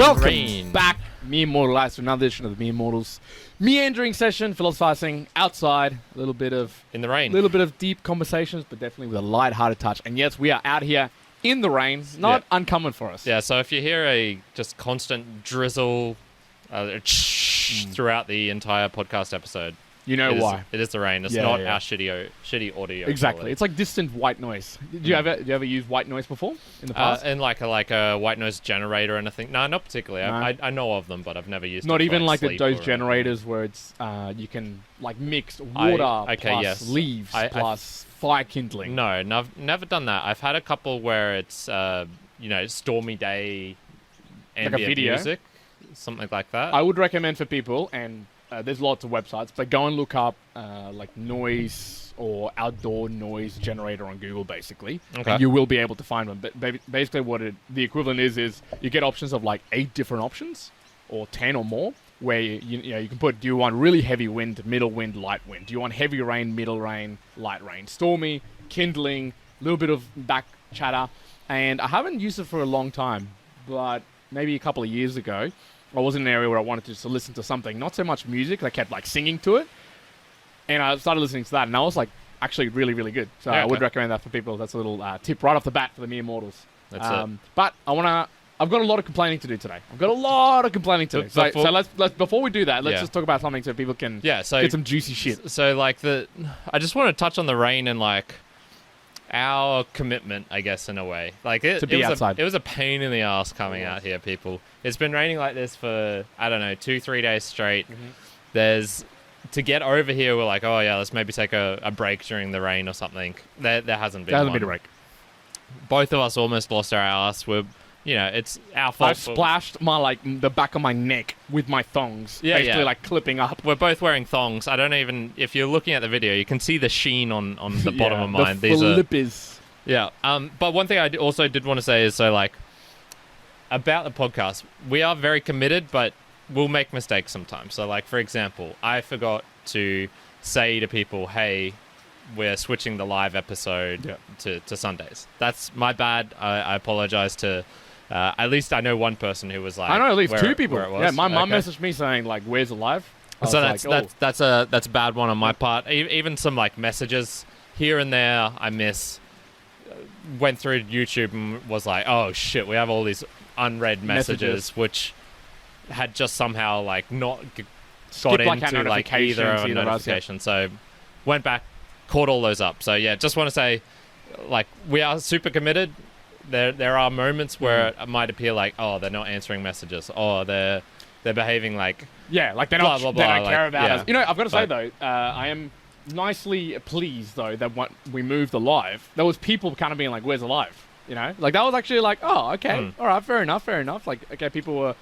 Welcome back, Mere Mortalites, to another edition of the Mere Mortals meandering session, philosophizing outside, a little bit of in the rain, a little bit of deep conversations, but definitely with a light-hearted touch. And yes, we are out here in the rain, not uncommon for us. Yeah, so if you hear a just constant drizzle throughout the entire podcast episode, you know why. It is the rain. It's not our shitty audio. Exactly. It's like distant white noise. Did you ever use white noise before in the past? And like a white noise generator or anything? No, not particularly. No. I know of them, but I've never used. Not it even for, like sleep those generators where it's you can like mix water plus leaves plus fire kindling. No, I've never done that. I've had a couple where it's stormy day ambient video music, something like that. I would recommend for people, and there's lots of websites, but go and look up like noise or outdoor noise generator on Google, basically. Okay. And you will be able to find one. But basically what the equivalent is you get options of like 8 different options or 10 or more, where you can put, do you want really heavy wind, middle wind, light wind? Do you want heavy rain, middle rain, light rain? Stormy, kindling, a little bit of back chatter. And I haven't used it for a long time, but maybe a couple of years ago, I was in an area where I wanted to just listen to something, not so much music, I kept like singing to it. And I started listening to that, and I was like actually really, really good. So I would recommend that for people. That's a little tip right off the bat for the Mere Mortals. That's it. But I've got a lot of complaining to do today. So let's before we do that, let's just talk about something so people can get some juicy shit. So like I just want to touch on the rain and like our commitment, I guess, in a way. Like it was a pain in the ass coming out here, people. It's been raining like this for, I don't know, 2-3 days straight. Mm-hmm. To get over here, we're like, oh yeah, let's maybe take a break during the rain or something. There hasn't been a break. Both of us almost lost our ass. It's our fault. I've splashed the back of my neck with my thongs, basically like clipping up. We're both wearing thongs. I don't even, if you're looking at the video, you can see the sheen on the bottom of mine. The flippers. Yeah. But one thing I also did want to say is, so like, about the podcast, we are very committed, but we'll make mistakes sometimes. So like, for example, I forgot to say to people, hey, we're switching the live episode to Sundays. That's my bad. I apologize to... at least I know one person who was like... I know at least 2 people. Yeah, my mum messaged me saying, like, where's the live? So that's a bad one on my part. Even some, like, messages here and there I miss. Went through YouTube and was like, oh, shit, we have all these unread messages. Which had just somehow, like, not got into, like, either a notification. So went back, caught all those up. So, yeah, just want to say, like, we are super committed. There are moments where it might appear like, oh, they're not answering messages, or they're behaving like... Yeah, like they're not... Blah, blah, blah, they don't care about us. You know, I've got to say, though, I am nicely pleased, though, that when we moved the live, there was people kind of being like, where's the live? You know? Like, that was actually like, oh, okay, all right, fair enough. Like, okay, people were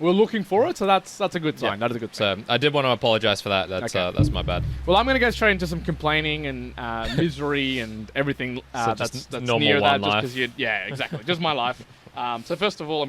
looking for it, so that's a good sign. That is a good sign. So I did want to apologize for that. That's my bad. Well, I'm going to go straight into some complaining and misery and everything that's normal near that. Life. Just because exactly. Just my life. So first of all,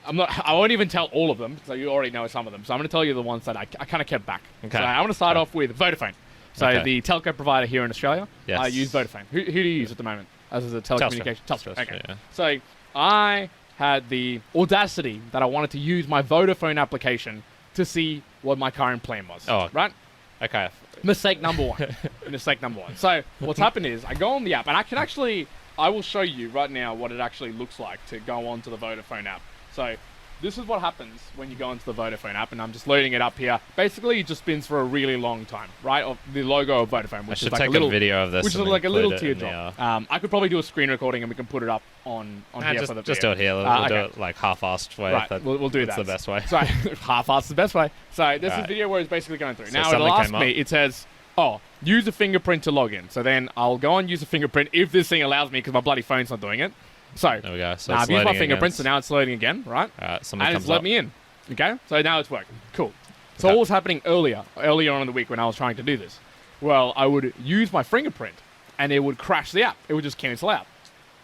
I won't even tell all of them, because you already know some of them. So I'm going to tell you the ones that I kind of kept back. Okay. So I'm going to start off with Vodafone. So the telco provider here in Australia. Yes. I use Vodafone. Who do you use at the moment as a telecommunication? Telstra. Okay. Yeah. So I had the audacity that I wanted to use my Vodafone application to see what my current plan was. Oh. Right? Okay. Mistake number one. So what's happened is I go on the app, and I will show you right now what it actually looks like to go onto the Vodafone app. So this is what happens when you go into the Vodafone app, and I'm just loading it up here. Basically, it just spins for a really long time, right? Of the logo of Vodafone, which is like a little video of this, which is like a little teardrop. I could probably do a screen recording, and we can put it up on here for the video. Just do it here. We'll do it like half-assed way. Right, we'll do that. That's the best way. So half-assed is the best way. So this is a video where it's basically going through. So now it'll ask me. It says, "Oh, use a fingerprint to log in." So then I'll go and use a fingerprint if this thing allows me, because my bloody phone's not doing it. So there we go. So I've used my fingerprint, so now it's loading again, right? And it's let me in. Okay, so now it's working. Cool. So what was happening earlier on in the week when I was trying to do this? Well, I would use my fingerprint, and it would crash the app. It would just cancel out.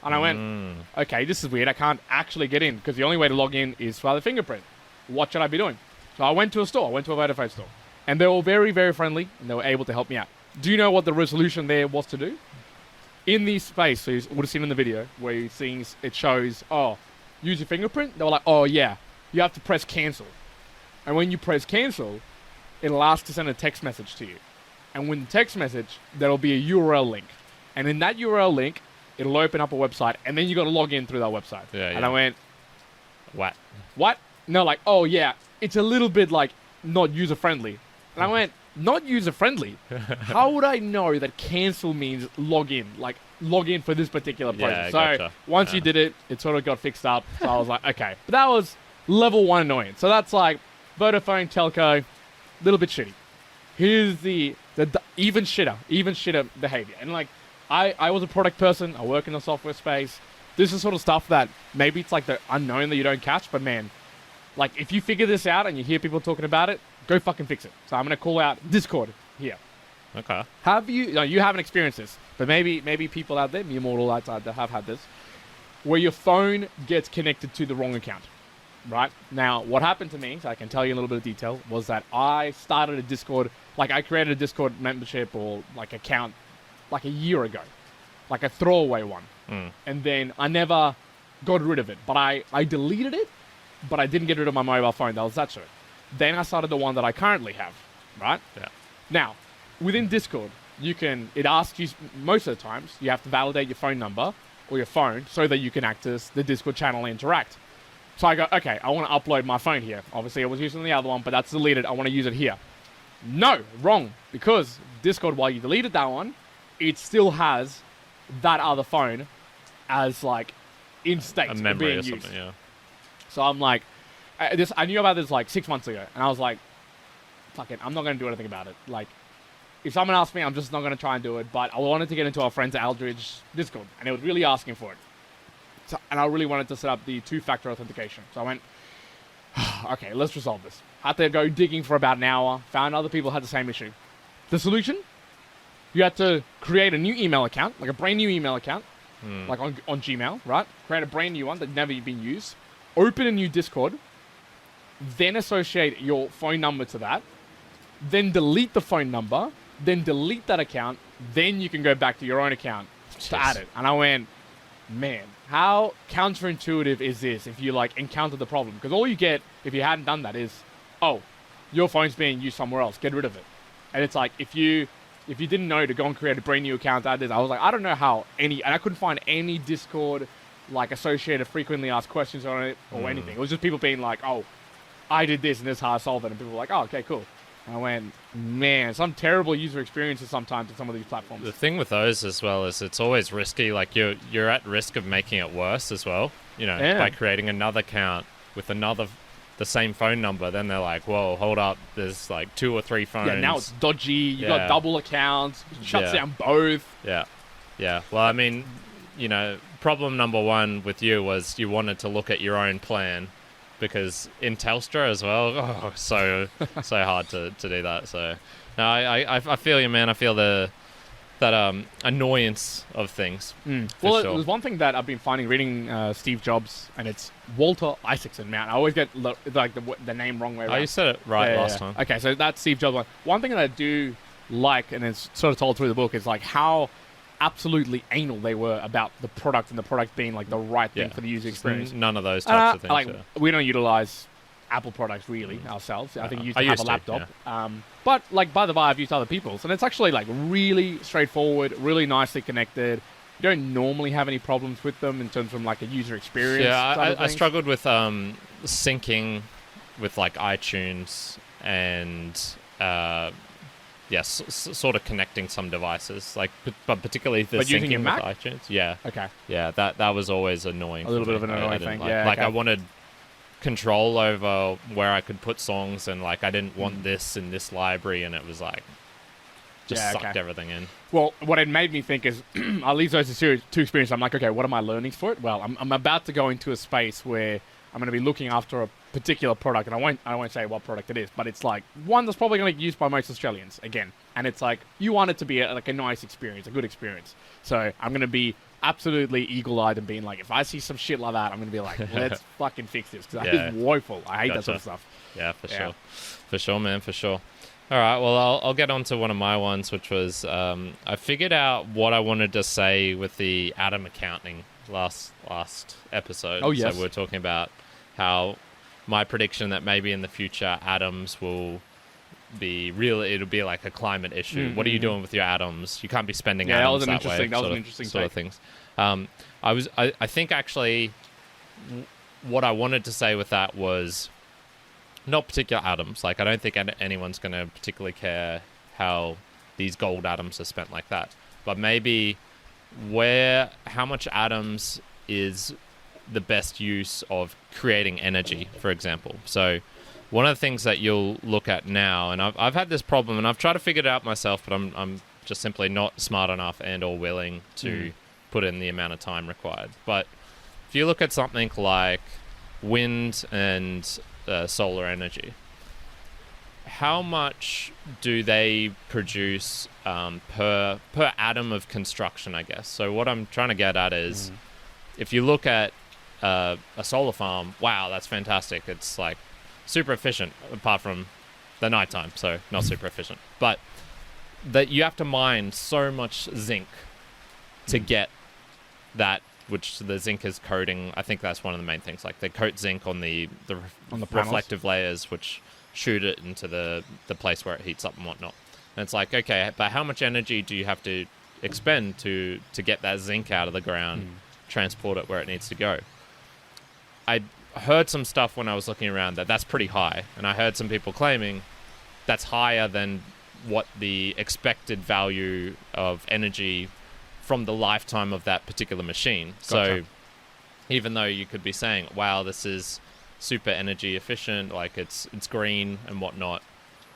And I went, okay, this is weird. I can't actually get in, because the only way to log in is via the fingerprint. What should I be doing? So I went to a Vodafone store, and they were very, very friendly, and they were able to help me out. Do you know what the resolution there was to do? In the space, so you would have seen in the video, where it shows, use your fingerprint. They were like, oh yeah, you have to press cancel. And when you press cancel, it'll ask to send a text message to you. And when the text message, there'll be a URL link. And in that URL link, it'll open up a website, and then you got to log in through that website. Yeah, and I went, what? What? No, like, oh yeah, it's a little bit like not user-friendly. And I went, not user-friendly? How would I know that cancel means log in? Like, log in for this particular process. So once you did it, it sort of got fixed up. So I was like, okay. But that was level 1 annoyance. So that's like Vodafone, telco, little bit shitty. Here's the even shitter behavior. And like, I was a product person. I work in the software space. This is sort of stuff that maybe it's like the unknown that you don't catch. But man, like if you figure this out and you hear people talking about it, go fucking fix it. So I'm going to call out Discord here. Okay. Have you, no, you haven't experienced this, but maybe people out there, Mere Mortalites out there have had this, where your phone gets connected to the wrong account, right? Now, what happened to me, so I can tell you a little bit of detail, was that I started a Discord, like I created a Discord membership or like account like a year ago, like a throwaway one. And then I never got rid of it, but I deleted it, but I didn't get rid of my mobile phone. That was that shit. Then I started the one that I currently have, right? Yeah. Now, within Discord, it asks you, most of the times, you have to validate your phone number or your phone so that you can access the Discord channel and interact. So I go, okay, I want to upload my phone here. Obviously, I was using the other one, but that's deleted. I want to use it here. No, wrong. Because Discord, while you deleted that one, it still has that other phone as, like, in state a memory being or used. something, yeah. So I'm like, I knew about this like 6 months ago, and I was like, fuck it, I'm not going to do anything about it. Like, if someone asks me, I'm just not going to try and do it, but I wanted to get into our friends Aldridge Discord, and it was really asking for it. So, and I really wanted to set up the 2-factor authentication. So I went, okay, let's resolve this. Had to go digging for about an hour, found other people had the same issue. The solution? You had to create a new email account, like a brand new email account, like on Gmail, right? Create a brand new one that never been used. Open a new Discord, then associate your phone number to that, then delete the phone number, then delete that account, then you can go back to your own account to add it. And I went, man, how counterintuitive is this if you like encounter the problem? Because all you get if you hadn't done that is, oh, your phone's being used somewhere else, get rid of it. And it's like, if you didn't know to go and create a brand new account, I was like, I don't know how and I couldn't find any Discord like associated frequently asked questions on it or anything. It was just people being like, oh, I did this and this is how I solved it. And people were like, oh, okay, cool. And I went, man, some terrible user experiences sometimes on some of these platforms. The thing with those as well is it's always risky. Like you're at risk of making it worse as well. You know, by creating another account with the same phone number. Then they're like, whoa, hold up. There's like 2 or 3 phones. Yeah, now it's dodgy. You got double accounts. Shuts down both. Yeah. Yeah. Well, I mean, you know, problem number 1 with you was you wanted to look at your own plan. Because in Telstra as well, so hard to do that. So, no, I feel you, man. I feel that annoyance of things. Well, sure. There's one thing that I've been finding reading Steve Jobs, and it's Walter Isaacson. Man, I always get like the name wrong way around. Oh, you said it right last time. Okay, so that's Steve Jobs. One thing that I do like, and it's sort of told through the book, is like how absolutely anal they were about the product and the product being like the right thing for the user experience. None of those types of things. Like, we don't utilize Apple products really ourselves. I think you used to have a laptop. But like by the by, I've used other people's, and it's actually like really straightforward, really nicely connected. You don't normally have any problems with them in terms of like a user experience. Yeah, I struggled with syncing with like iTunes and sort of connecting some devices, like, but particularly the using syncing your with Mac? iTunes. Yeah. Okay. Yeah, that was always annoying. A little bit of an annoying thing. I wanted control over where I could put songs, and like I didn't want this in this library, and it was like just sucked everything in. Well, what it made me think is, I leave those two experiences. I'm like, okay, what are my learnings for it? Well, I'm about to go into a space where I'm going to be looking after a particular product, and I won't say what product it is, but it's like one that's probably going to get used by most Australians again. And it's like, you want it to be a nice experience, a good experience. So I'm going to be absolutely eagle-eyed and being like, if I see some shit like that, I'm going to be like, let's fucking fix this, because that is woeful. I hate that sort of stuff. Yeah, for sure. For sure, man, for sure. All right, well, I'll get on to one of my ones, which was I figured out what I wanted to say with the atom accounting last episode. Oh, yes. So we were talking about how my prediction that maybe in the future atoms will be real. It'll be like a climate issue. Mm-hmm. What are you doing with your atoms? You can't be spending Yeah, atoms that was an way. interesting sort of take. things. I think actually what I wanted to say with that was not particular atoms. Like, I don't think anyone's going to particularly care how these gold atoms are spent like that. But maybe how much atoms is the best use of creating energy, for example. So one of the things that you'll look at now, and I've had this problem, and I've tried to figure it out myself, but I'm just simply not smart enough and or willing to put in the amount of time required. But if you look at something like wind and solar energy, how much do they produce per atom of construction, I guess? So what I'm trying to get at is, if you look at a solar farm, wow, that's fantastic. It's like super efficient, apart from the nighttime, so not super efficient. But that you have to mine so much zinc to get that, which the zinc is coating. I think that's one of the main things. Like, they coat zinc on the reflective layers, which shoot it into the place where it heats up and whatnot. And it's like, okay, but how much energy do you have to expend to get that zinc out of the ground, transport it where it needs to go? I heard some stuff when I was looking around that's pretty high, and I heard some people claiming that's higher than what the expected value of energy from the lifetime of that particular machine. Gotcha. So even though you could be saying, wow, this is super energy efficient, like it's green and whatnot,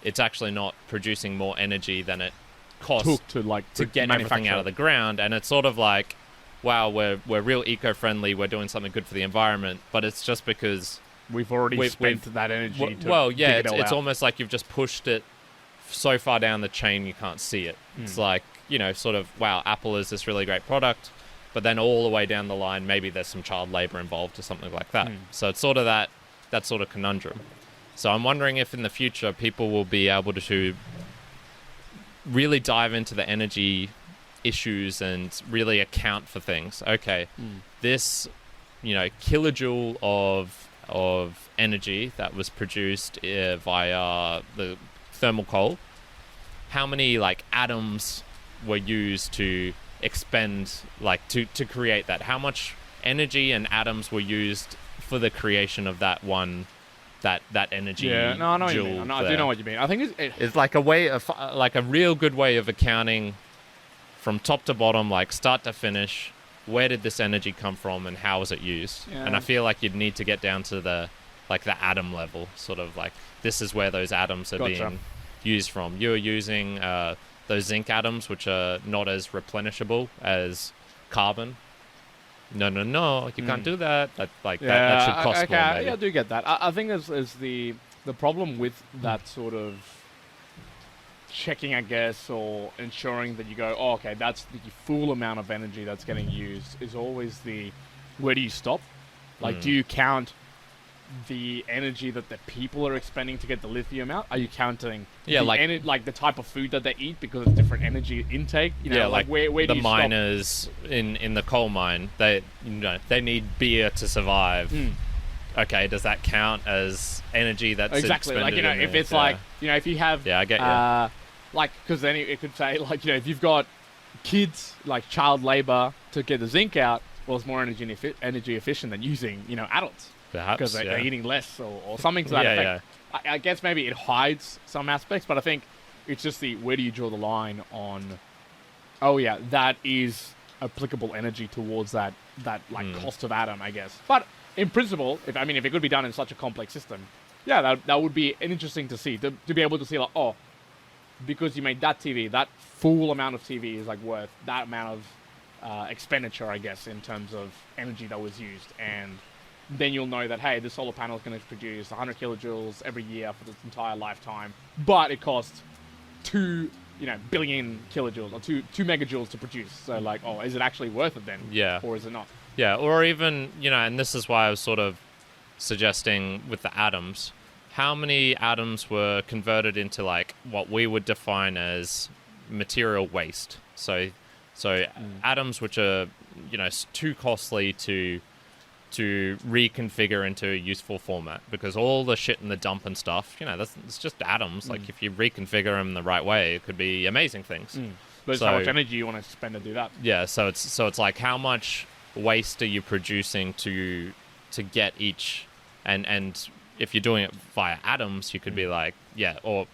it's actually not producing more energy than it costs to get everything out of the ground. And it's sort of like, wow, we're real eco-friendly, we're doing something good for the environment, but it's just because we've already spent that energy it's almost like you've just pushed it so far down the chain you can't see it. It's like, sort of, wow, Apple is this really great product, but then all the way down the line, maybe there's some child labor involved or something like that. So it's sort of that sort of conundrum. So I'm wondering if in the future people will be able to really dive into the energy issues and really account for things. Okay, this, kilojoule of energy that was produced via the thermal coal, how many atoms were used to expend, to create that? How much energy and atoms were used for the creation of that one, that energy? Yeah, no, I know what you mean. I do know what you mean. I think it's like a way of, like a real good way of accounting from top to bottom, like start to finish. Where did this energy come from, and how was it used? Yeah. And I feel like you'd need to get down to the atom level, sort of like, this is where those atoms are being used from. You're using those zinc atoms, which are not as replenishable as carbon. No, you can't do that. That should cost more. Maybe. Yeah, I do get that. I think is the problem with that sort of checking, I guess, or ensuring that you go, oh, okay, that's the full amount of energy that's getting used, is always the, where do you stop? Like, do you count the energy that the people are expending to get the lithium out? Are you counting the type of food that they eat because of different energy intake? Where do you miners stop? in the coal mine, they need beer to survive. Okay, does that count as energy that's exactly expended? If it's if you have I get you. Because then it could say if you've got kids, child labor to get the zinc out, well, it's more energy efficient than using adults. Perhaps, because they're eating less or something to that effect. Yeah. I guess maybe it hides some aspects, but I think it's just where do you draw the line on, oh yeah, that is applicable energy towards that cost of atom, I guess. But in principle, if it could be done in such a complex system, yeah, that would be interesting to see, to be able to see because you made that TV, that full amount of TV is worth that amount of expenditure, I guess, in terms of energy that was used. And then you'll know that, hey, the solar panel is going to produce 100 kilojoules every year for its entire lifetime, but it costs 2 billion kilojoules or 2 megajoules to produce. So is it actually worth it then? Yeah. Or is it not? Yeah, or even, and this is why I was sort of suggesting with the atoms, how many atoms were converted into like what we would define as material waste. So atoms which are, you know, too costly to reconfigure into a useful format, because all the shit in the dump and stuff, you know, it's just atoms. Like if you reconfigure them the right way, it could be amazing things. But it's how much energy you want to spend to do that. Yeah, so it's like how much waste are you producing to get each, and if you're doing it via atoms, you could be like, yeah, or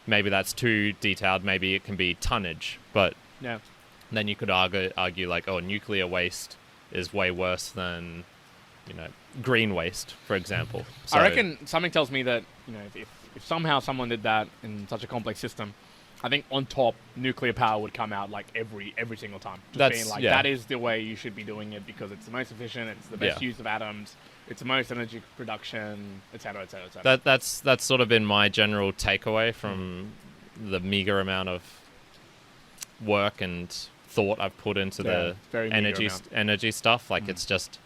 maybe that's too detailed. Maybe it can be tonnage, but yeah, then you could argue like, oh, nuclear waste is way worse than, you know, green waste, for example. So, I reckon something tells me that, you know, if somehow someone did that in such a complex system, I think on top, nuclear power would come out like every single time. Just being like, that is the way you should be doing it because it's the most efficient, it's the best use of atoms, it's the most energy production, etc., etc., etc. That's sort of been my general takeaway from the meager amount of work and thought I've put into the energy stuff. Like it's just,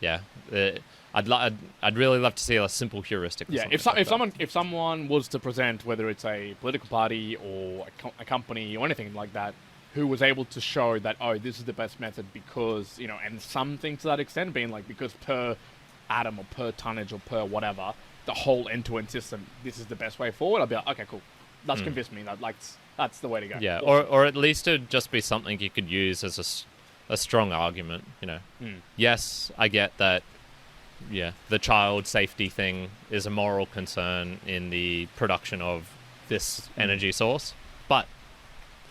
I'd really love to see a simple heuristic. Yeah, if someone was to present, whether it's a political party or a company or anything like that, who was able to show that, oh, this is the best method because, you know, and something to that extent being like, because per atom or per tonnage or per whatever, the whole end-to-end system, this is the best way forward, I'll be like, okay, cool. That's convinced me. That's the way to go. Yeah, or at least it'd just be something you could use as a strong argument, you know. Yes, I get that. Yeah, the child safety thing is a moral concern in the production of this energy source, but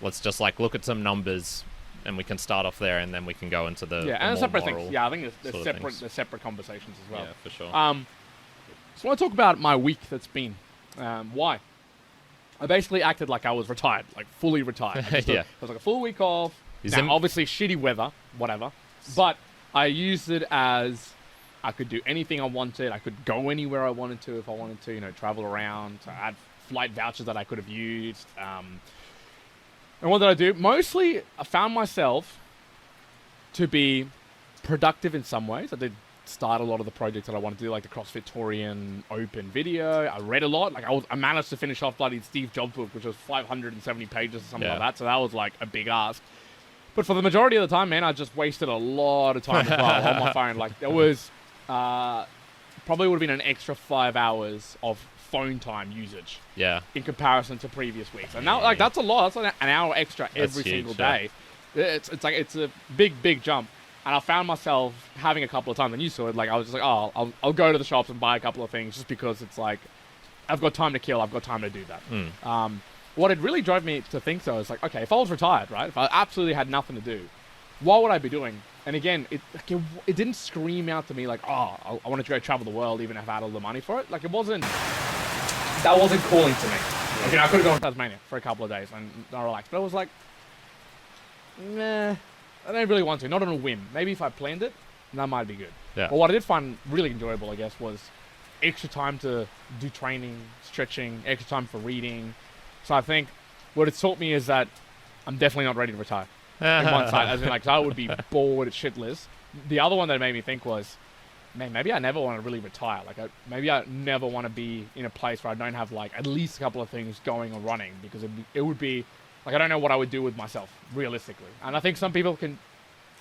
let's just like look at some numbers, and we can start off there, and then we can go into the and separate moral things. Yeah, I think there's separate conversations as well. Yeah, for sure. So I want to talk about my week that's been. Why? I basically acted like I was retired, like fully retired. It was like a full week off. Obviously shitty weather, whatever, but I used it as I could do anything I wanted. I could go anywhere I wanted to if I wanted to, you know, travel around. I had flight vouchers that I could have used. And what did I do? Mostly, I found myself to be productive in some ways. I did start a lot of the projects that I wanted to do, like the CrossFit Torian open video. I read a lot. Like I managed to finish off bloody Steve Jobs book, which was 570 pages or something like that. So that was like a big ask. But for the majority of the time, man, I just wasted a lot of time as well on my phone. Like there was... probably would have been an extra 5 hours of phone time usage. Yeah. In comparison to previous weeks, and now that's a lot. That's like an hour extra every single day. It's like it's a big jump. And I found myself having a couple of times, and you saw it. Like I was just like, oh, I'll go to the shops and buy a couple of things just because it's like I've got time to kill. I've got time to do that. What it really drove me to think though is like, okay, if I was retired, right? If I absolutely had nothing to do, what would I be doing? And again, it didn't scream out to me like, oh, I want to go travel the world even if I had all the money for it. Like that wasn't calling to me. Like, you know, I could have gone to Tasmania for a couple of days and not relaxed. But I was like, nah, I don't really want to. Not on a whim. Maybe if I planned it, that might be good. Yeah. But what I did find really enjoyable, I guess, was extra time to do training, stretching, extra time for reading. So I think what it's taught me is that I'm definitely not ready to retire. In one side, as in like, so I would be bored shitless. The other one that made me think was, man, maybe I never want to really retire. Like, maybe I never want to be in a place where I don't have like at least a couple of things going or running, because it would be like, I don't know what I would do with myself realistically. And I think some people can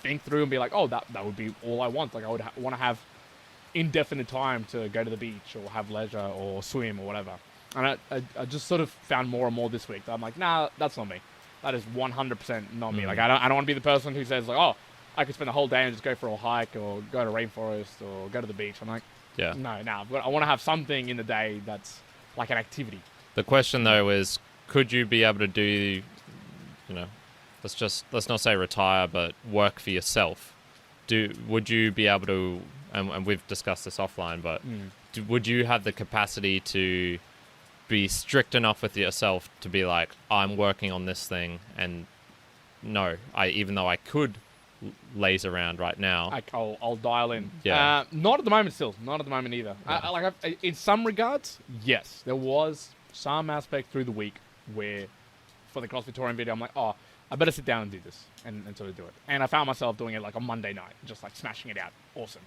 think through and be like, oh, that would be all I want. Like I would want to have indefinite time to go to the beach or have leisure or swim or whatever. And I just sort of found more and more this week that I'm like, nah, that's not me. That is 100% not me. Like I don't want to be the person who says like, oh, I could spend the whole day and just go for a hike or go to a rainforest or go to the beach. I'm like, no. I want to have something in the day that's like an activity. The question though is, could you be able to do, you know, let's not say retire, but work for yourself? Would you be able to? And we've discussed this offline, but would you have the capacity to be strict enough with yourself to be like, I'm working on this thing, and no, even though I could laze around right now, I'll dial in. Yeah. Not at the moment. Still, not at the moment either. Yeah. In some regards, yes, there was some aspect through the week where, for the CrossFit Torian video, I'm like, oh, I better sit down and do this and sort of do it. And I found myself doing it like on Monday night, just like smashing it out. Awesome.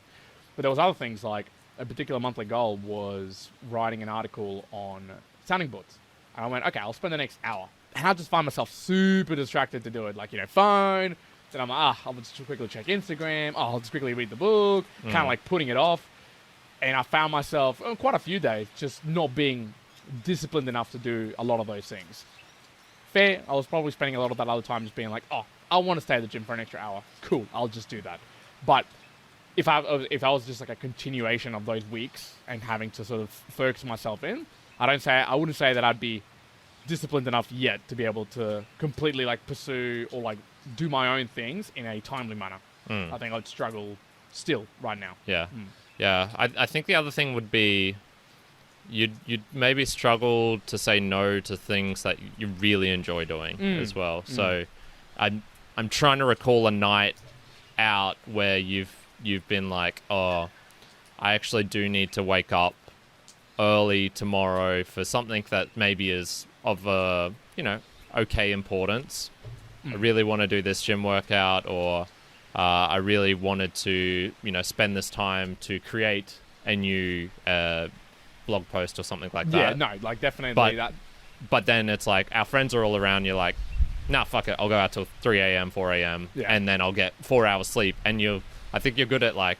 But there was other things like a particular monthly goal was writing an article on sounding boards. And I went, okay, I'll spend the next hour. And I just find myself super distracted to do it. Like, phone. Then I'm like, I'll just quickly check Instagram. I'll just quickly read the book. Kind of like putting it off. And I found myself quite a few days just not being disciplined enough to do a lot of those things. Fair, I was probably spending a lot of that other time just being like, I want to stay at the gym for an extra hour. Cool, I'll just do that. But if I was just like a continuation of those weeks and having to sort of focus myself in, I wouldn't say that I'd be disciplined enough yet to be able to completely like pursue or like do my own things in a timely manner. I think I'd struggle still right now. Yeah. Yeah. I think the other thing would be you'd maybe struggle to say no to things that you really enjoy doing as well. So I'm trying to recall a night out where you've been like, I actually do need to wake up early tomorrow for something that maybe is of okay importance. I really want to do this gym workout, or I really wanted to spend this time to create a new blog post or something like that. Yeah, no, like definitely that. But then it's like our friends are all around. You're like, nah, fuck it. I'll go out till 3 a.m., 4 a.m. And then I'll get 4 hours sleep. And I think you're good at like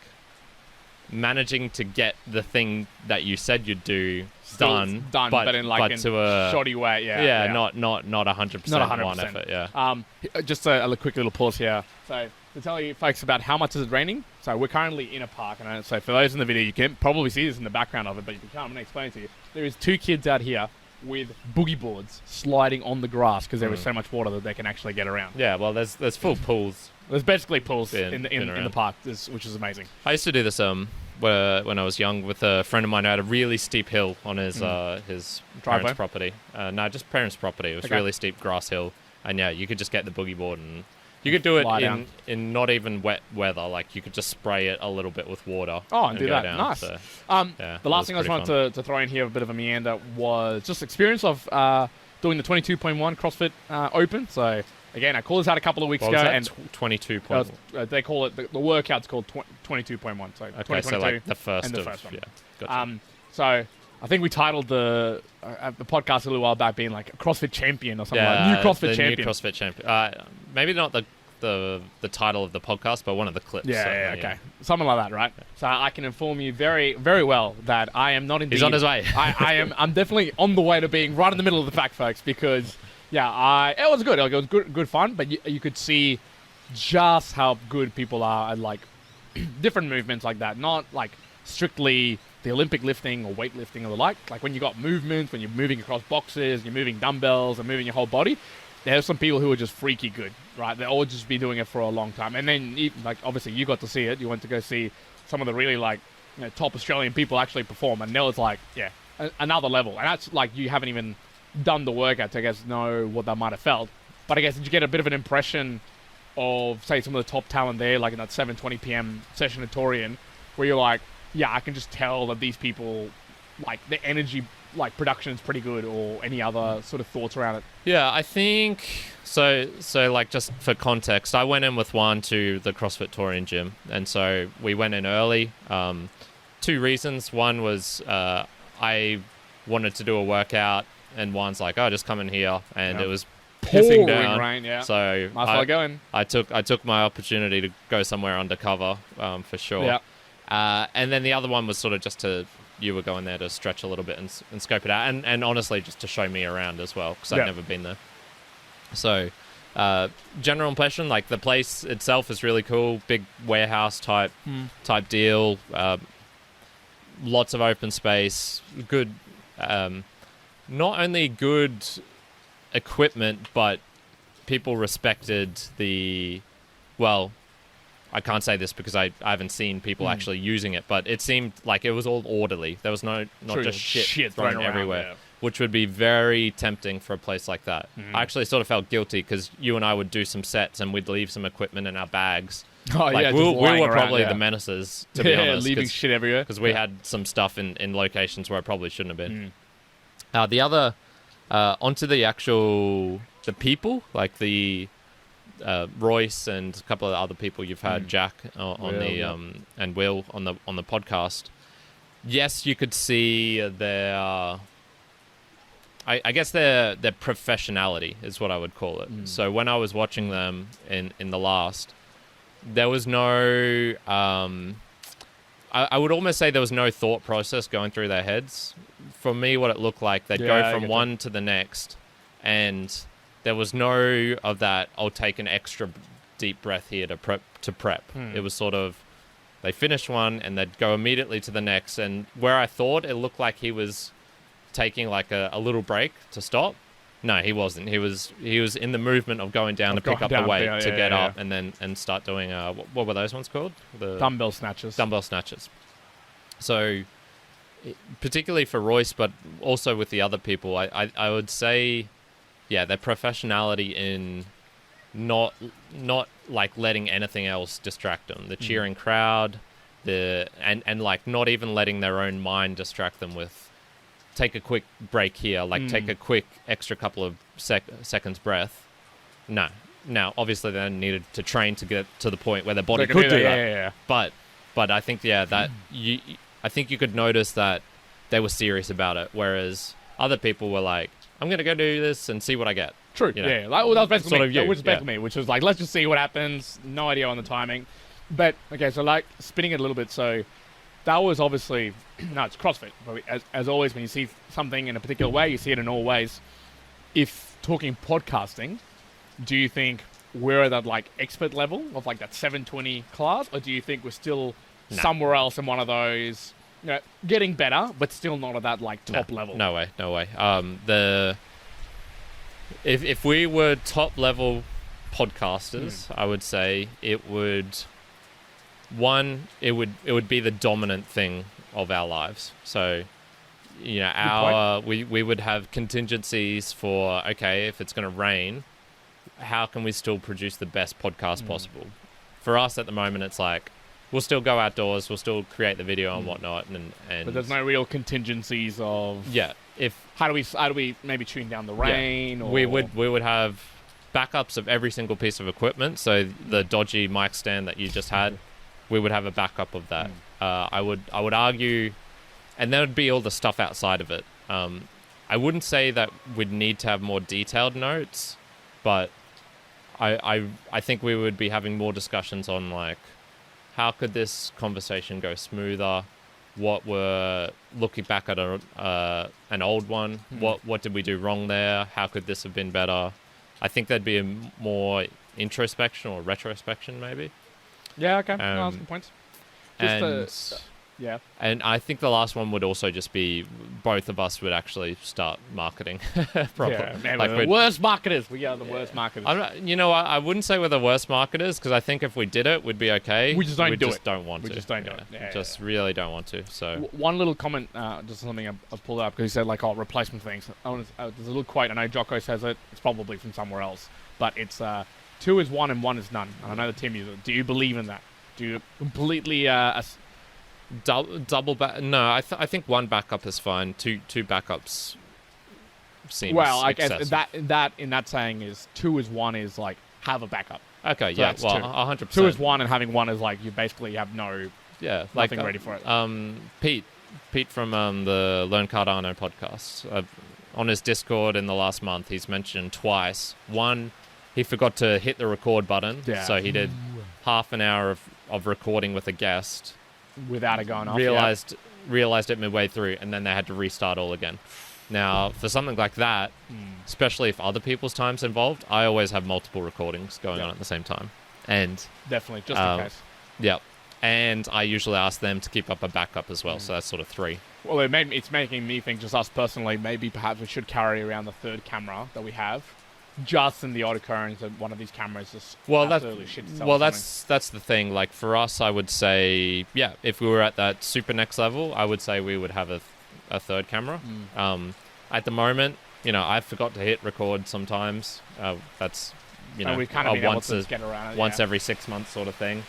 managing to get the thing that you said you'd do done, but in like to a shoddy way. Not 100% one effort. Yeah. Just a quick little pause here. So to tell you folks about how much is it raining. So we're currently in a park, and so for those in the video, you can probably see this in the background of it, but you can't. I'm going to explain it to you. There is 2 kids out here with boogie boards sliding on the grass because there is so much water that they can actually get around. Yeah, well, there's full pools. There's basically pools in the park, which is amazing. I used to do this when I was young with a friend of mine who had a really steep hill on his parents' property. No, just parents' property. It was really steep grass hill, and yeah, you could just get the boogie board and you could do it in not even wet weather. Like you could just spray it a little bit with water. And do that. Down. Nice. So, the last thing I just wanted to throw in here, a bit of a meander, was just experience of doing the 22.1 CrossFit Open. So again, I called this out a couple of weeks ago, and 22.1. They call it the workout's called 22.1. So 2022, so like the first one. Yeah, gotcha. So I think we titled the podcast a little while back being like a CrossFit champion or something like new CrossFit champion. New CrossFit champion. Maybe not the title of the podcast, but one of the clips. Okay. Something like that, right? So I can inform you very, very well that I am not indeed... He's on his way. I'm definitely on the way to being right in the middle of the pack, folks, because, it was good. It was good fun, but you could see just how good people are at, like, different movements like that. Not, like, strictly the Olympic lifting or weightlifting or the like. Like, when you got movements, when you're moving across boxes, you're moving dumbbells and moving your whole body, there's some people who are just freaky good, right? They'll all just be doing it for a long time. And then, like, obviously, you got to see it. You went to go see some of the really, like, top Australian people actually perform. And now it's like, another level. And that's, like, you haven't even done the workout to, I guess, know what that might have felt. But I guess, did you get a bit of an impression of, say, some of the top talent there, like in that 7:20 p.m. session at Torian, where you're like, I can just tell that these people, like, the energy, like, production is pretty good, or any other sort of thoughts around it? Yeah, I think so. Like, just for context, I went in with Juan to the CrossFit Torian gym, and so we went in early. 2 reasons. One was I wanted to do a workout, and Juan's like, just come in here, and it was pissing down. Rain, So might as well go in. I took my opportunity to go somewhere undercover, for sure. Yeah. And then the other one was sort of just you were going there to stretch a little bit and scope it out, and honestly just to show me around as well, because I'd never been there. So general impression, like, the place itself is really cool, big warehouse type deal, lots of open space, good, not only good equipment, but people respected I can't say this because I haven't seen people actually using it, but it seemed like it was all orderly. There was not just shit thrown everywhere, which would be very tempting for a place like that. I actually sort of felt guilty because you and I would do some sets and we'd leave some equipment in our bags. We were probably the menaces, to be honest. Leaving shit everywhere. Because we had some stuff in locations where it probably shouldn't have been. The other, onto the people, like the... Royce and a couple of other people you've had, Jack and Will on the podcast. yes, you could see their... I guess their professionality is what I would call it. So when I was watching them in the last, there was no... I would almost say there was no thought process going through their heads. For me, what it looked like, they'd go from one to the next, and there was no of that, I'll take an extra deep breath here to prep. It was sort of, they finished one, and they'd go immediately to the next, and where I thought it looked like he was taking like a little break to stop, no, he wasn't. He was in the movement of going down to pick up the weight to get up and start doing what were those ones called? The dumbbell snatches. So particularly for Royce, but also with the other people, I would say, yeah, their professionality in not like letting anything else distract them. The cheering crowd, and like not even letting their own mind distract them with take a quick break here, like take a quick extra couple of seconds breath. No. Now, obviously, they needed to train to get to the point where their body could do that. Yeah. But I think, that I think you could notice that they were serious about it, whereas other people were like, I'm going to go do this and see what I get. True, you know? yeah. Like, well, that was basically Sort of you, which was basically me, which was like, let's just see what happens. No idea on the timing. But, okay, so like, spinning it a little bit, so that was obviously, no, it's CrossFit. But as always, when you see something in a particular way, you see it in all ways. If talking podcasting, do you think we're at that like expert level of like that 720 class, or do you think we're still somewhere else in one of those, getting better, but still not at that like top level? No way. If we were top level podcasters, I would say it would be the dominant thing of our lives. So, we would have contingencies for, okay, if it's going to rain, how can we still produce the best podcast possible? For us at the moment, it's like, we'll still go outdoors, we'll still create the video and whatnot, and but there's no real contingencies of how do we maybe tune down the rain? Or we would have backups of every single piece of equipment. So the dodgy mic stand that you just had, we would have a backup of that. I would argue, and then would be all the stuff outside of it. I wouldn't say that we'd need to have more detailed notes, but I think we would be having more discussions on like, how could this conversation go smoother? What were, looking back at an old one, what did we do wrong there? How could this have been better? I think there'd be a more introspection or retrospection, maybe. Yeah, okay. No, that's good points. And I think the last one would also just be both of us would actually start marketing properly. Yeah, man, like we're the worst marketers. We are the worst marketers. I wouldn't say we're the worst marketers, because I think if we did it, we'd be okay. We just don't do it. We just don't want to. We just don't do it. Yeah, just really don't want to. So one little comment, just something I pulled up, because he said like, replacement things. There's a little quote. I know Jocko says it. It's probably from somewhere else, but it's 2 is 1 and 1 is none. And I know the team uses it. Do you believe in that? Do you completely double back? No, I think one backup is fine. Two backups seems I guess excessive. that in that saying is 2 is 1 is like have a backup. Okay, So yeah, that's well, 2. 100%. 2 is 1, and having 1 is like you basically have nothing ready for it. Pete from the Learn Cardano podcast, on his Discord in the last month, he's mentioned twice. One, he forgot to hit the record button, so he did half an hour of recording with a guest without it going off. Realized it midway through, and then they had to restart all again. Now, for something like that, especially if other people's time's involved, I always have multiple recordings going on at the same time. And definitely, just in case. Yep. And I usually ask them to keep up a backup as well, so that's sort of 3. Well, it's making me think, just us personally, maybe perhaps we should carry around the 3rd camera that we have, just in the odd occurrence that one of these cameras just absolutely shit itself. Well, that's the thing. Like, for us, I would say, if we were at that super next level, I would say we would have a 3rd camera. At the moment, I forgot to hit record sometimes. That's, we've kind of been able to get around it, once every 6 months sort of thing.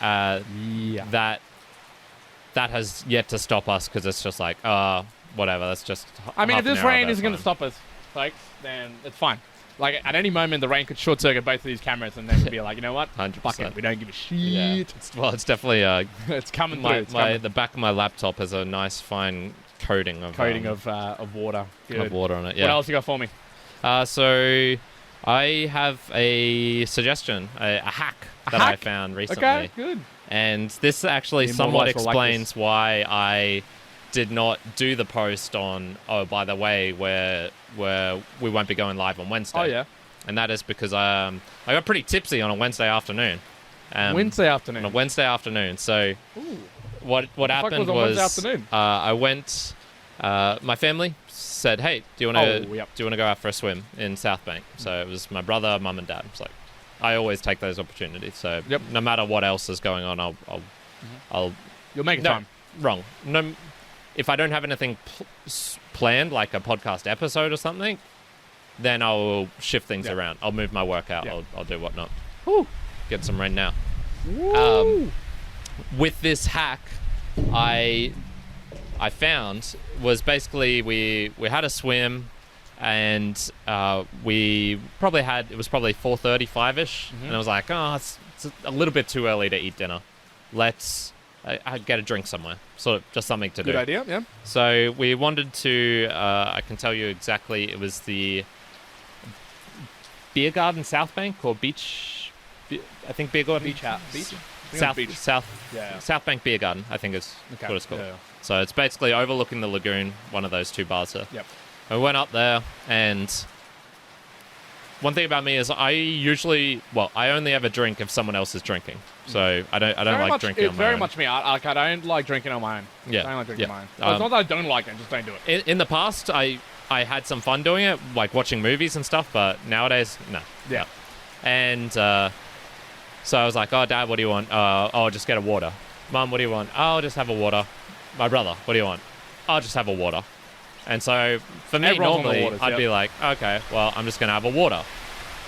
That has yet to stop us, because it's just like, whatever, that's just if this rain isn't going to stop us, folks, then it's fine. like at any moment the rain could short circuit both of these cameras, and then we'd be like, you know what? 100%. Fuck it, we don't give a shit. Yeah. It's definitely It's coming through. the back of my laptop has a nice fine coating of water. Good. of water on it. Yeah. What else you got for me? So I have a suggestion, a hack that I found recently. Okay, good. And this actually The somewhat Mortalites will like explains why I did not do the post on, oh, by the way, where we won't be going live on Wednesday. Oh, yeah. And that is because I got pretty tipsy on a Wednesday afternoon. Wednesday afternoon. On a Wednesday afternoon. So Ooh. what happened was on was Wednesday afternoon? I went. My family said, "Hey, do you want to go out for a swim in South Bank?" So it was my brother, mum, and dad. It's like I always take those opportunities. So no matter what else is going on, I'll You'll make it time. Wrong. No, if I don't have anything planned, like a podcast episode or something, then I'll shift things around. I'll move my workout. I'll do whatnot. Woo. Get some rain now. Woo. With this hack, I found was basically we had a swim, and we probably had, it was probably 4:35ish, and I was like, oh, it's a little bit too early to eat dinner. Let's get a drink somewhere, sort of just something to do. Good idea. Yeah. So we wanted to. I can tell you exactly. It was the Beer Garden South Bank or Beach. I think Beer Garden. Beach. South Bank Beer Garden, I think is what it's called. Yeah. So it's basically overlooking the lagoon, one of those two bars there. Yep. I went up there, and one thing about me is I only ever drink if someone else is drinking. So I don't like drinking on my own. It's very much me. I don't like drinking on my own. Yeah. I don't like drinking on my own. Well, it's not that I don't like it, I just don't do it. In the past, I had some fun doing it, like watching movies and stuff, but nowadays, no. Yeah. No. And so I was like, oh, Dad, what do you want? I'll just get a water. Mum, what do you want? Oh, I'll just have a water. My brother, what do you want? I'll just have a water. And so for me, Everyone's on the normally, waters, I'd be like, okay, well, I'm just going to have a water.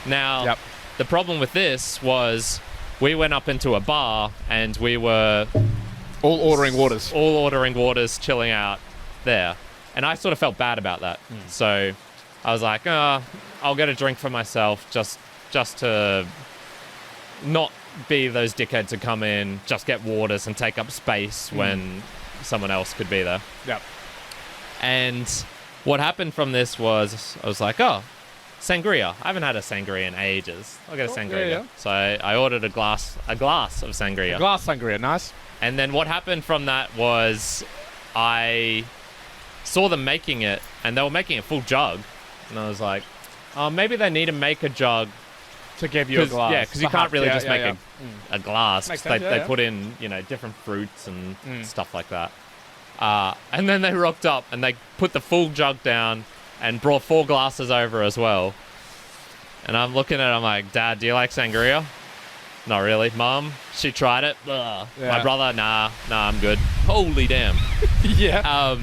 Now, the problem with this was we went up into a bar and we were all ordering waters, chilling out there. And I sort of felt bad about that. So I was like, I'll get a drink for myself just to not be those dickheads who come in, just get waters and take up space when someone else could be there. Yep. And what happened from this was I was like, oh, sangria. I haven't had a sangria in ages. I'll get a sangria. Yeah. So I ordered a glass of sangria. A glass sangria, nice. And then what happened from that was I saw them making it, and they were making a full jug. And I was like, oh, maybe they need to make a jug to give you a glass. Yeah, because you can't really just make a glass. Makes sense, They put in, different fruits and stuff like that. And then they rocked up and they put the full jug down and brought 4 glasses over as well. And I'm looking at it, I'm like, Dad, do you like sangria? Not really. Mum, she tried it. Ugh. Yeah. My brother, nah, I'm good. Holy damn. Yeah.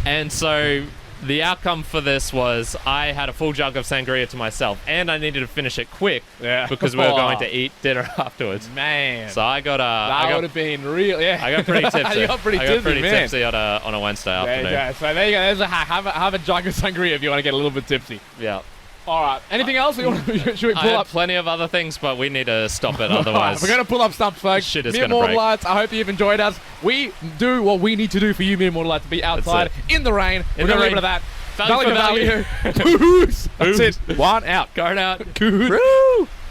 And so the outcome for this was I had a full jug of sangria to myself, and I needed to finish it quick because we were going to eat dinner afterwards. Man. So I got that would have been real. Yeah. I got pretty tipsy. You got pretty tipsy on a Wednesday afternoon. There you go. So there you go. There's a hack. Have a jug of sangria if you want to get a little bit tipsy. Yeah. All right. Anything else? Should we pull I had up? plenty of other things, but we need to stop it. Right, Otherwise, we're going to pull up stumps, folks. Shit is Mere going to break. Mortalites, I hope you've enjoyed us. We do what we need to do for you, Mere Mortalites, to be outside in the rain. We're going to leave it at that. Value for value. That's it. One out. Going out. Woo!